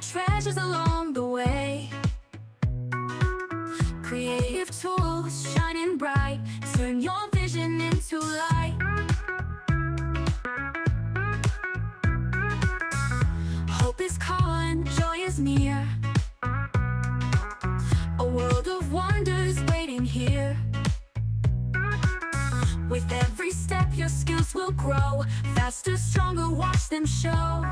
treasures along the way. Creative tools shining bright, turn your vision into light. Hope is calling, joy is near, a world of wonders waiting here. With every step your skills will grow, faster, stronger, watch them show.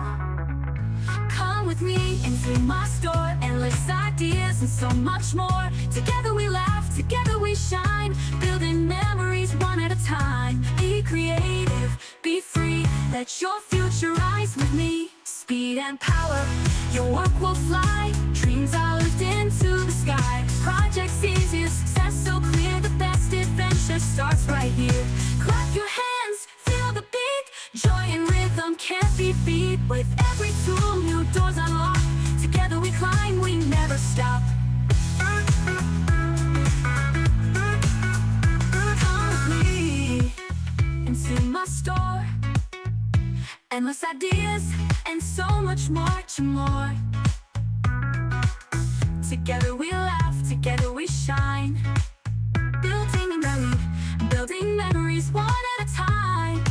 Come with me into my store, endless ideas and so much more. Together we laugh, together we shine, building memories one at a time. Be creative, be free, let your future rise with me. Speed and power, your work will fly, dreams are lifted into the sky. Projects easier, success so clear, the best adventure starts right here. Clap your hands, feel the beat, joy and rhythm can't be beat. With every tool, new doors unlock, together we climb, we never stop. Come with me into my store, endless ideas and so much more. Together we laugh, together we shine, building memories one at a time.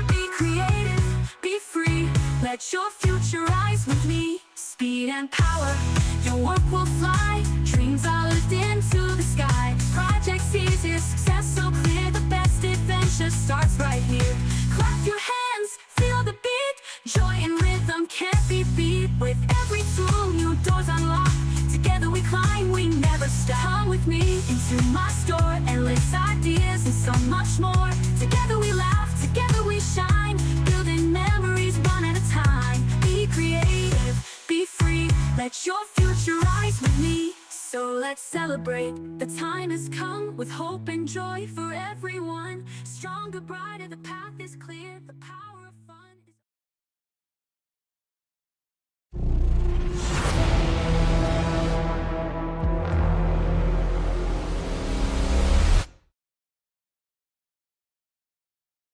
Be creative, be free, let your future rise with me. Speed and power, your work will fly, dreams are lifted into the sky. Projects easier, success so clear, the best adventure starts right here. Clap your hands, feel the beat, joy and rhythm can't be beat. With every tool, new doors unlock, together we climb, we never stop. Come with me into my store, endless ideas and so much more. Together we laugh, together we shine, building memories one at a time. Be creative, be free, let your future rise with me. So let's celebrate, the time has come, with hope and joy for everyone. Stronger, brighter, the path is clear.